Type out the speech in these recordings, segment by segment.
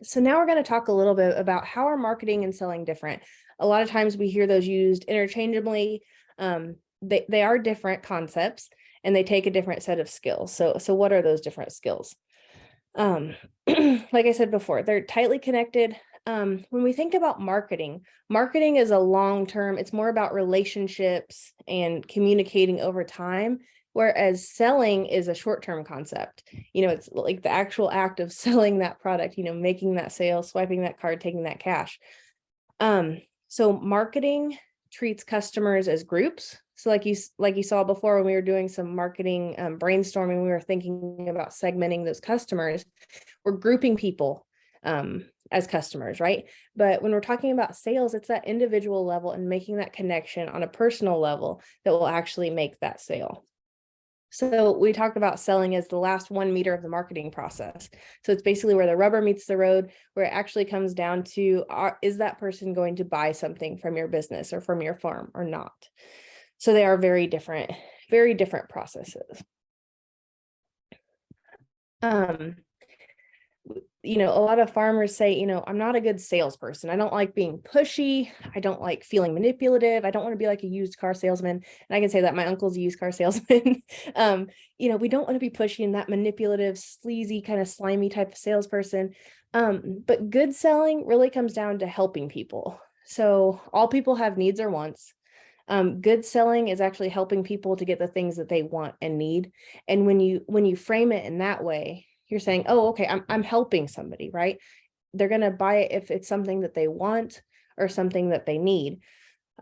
So now we're going to talk a little bit about how are marketing and selling different. A lot of times we hear those used interchangeably. They are different concepts and they take a different set of skills. So what are those different skills? Like I said before, they're tightly connected. When we think about marketing is a long-term, it's more about relationships and communicating over time, whereas selling is a short-term concept. It's like the actual act of selling that product, making that sale, swiping that card, taking that cash. So marketing treats customers as groups. So like you saw before when we were doing some marketing brainstorming, we were thinking about segmenting those customers. We're grouping people as customers, right? But when we're talking about sales, it's that individual level and making that connection on a personal level that will actually make that sale. So we talked about selling as the last 1 meter of the marketing process. So it's basically where the rubber meets the road, where it actually comes down to, is that person going to buy something from your business or from your farm or not? So they are very different processes. A lot of farmers say, I'm not a good salesperson. I don't like being pushy. I don't like feeling manipulative. I don't want to be like a used car salesman. And I can say that my uncle's a used car salesman. We don't want to be pushy and that manipulative, sleazy, kind of slimy type of salesperson. But good selling really comes down to helping people. So all people have needs or wants. Good selling is actually helping people to get the things that they want and need. And when you frame it in that way, you're saying, oh, okay, I'm helping somebody, right? They're going to buy it if it's something that they want or something that they need.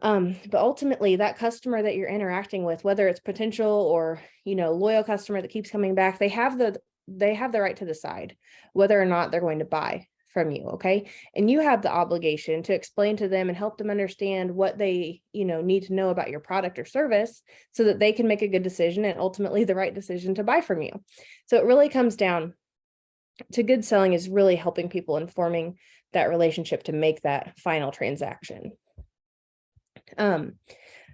But ultimately that customer that you're interacting with, whether it's potential or, loyal customer that keeps coming back, they have the right to decide whether or not they're going to buy from you. Okay. And you have the obligation to explain to them and help them understand what they, need to know about your product or service so that they can make a good decision and ultimately the right decision to buy from you. So it really comes down to good selling is really helping people and forming that relationship to make that final transaction.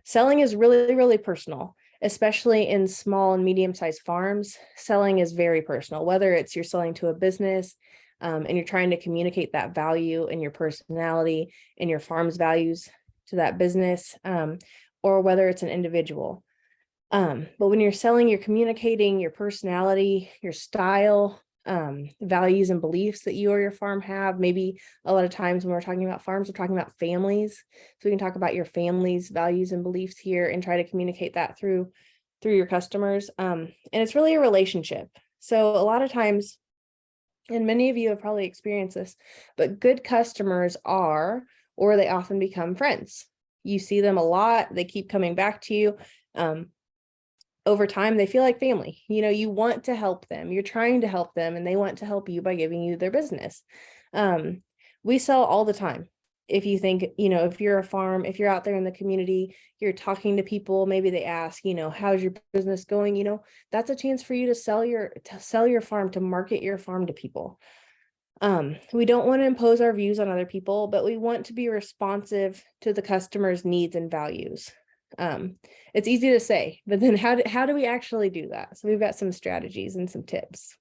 Selling is really, really personal, especially in small and medium-sized farms. Selling is very personal, whether it's you're selling to a business, and you're trying to communicate that value and your personality and your farm's values to that business, or whether it's an individual. But when you're selling, you're communicating your personality, your style, values and beliefs that you or your farm have. Maybe a lot of times when we're talking about farms, we're talking about families. So we can talk about your family's values and beliefs here and try to communicate that through your customers. And it's really a relationship. So a lot of times, and many of you have probably experienced this, but good customers are, or they often become friends. You see them a lot. They keep coming back to you. Over time, they feel like family. You want to help them. You're trying to help them, and they want to help you by giving you their business. We sell all the time. If you think, if you're a farm, if you're out there in the community, you're talking to people, maybe they ask, how's your business going? That's a chance for you to sell your farm, to market your farm to people. We don't want to impose our views on other people, but we want to be responsive to the customer's needs and values. It's easy to say, but then how do we actually do that? So we've got some strategies and some tips.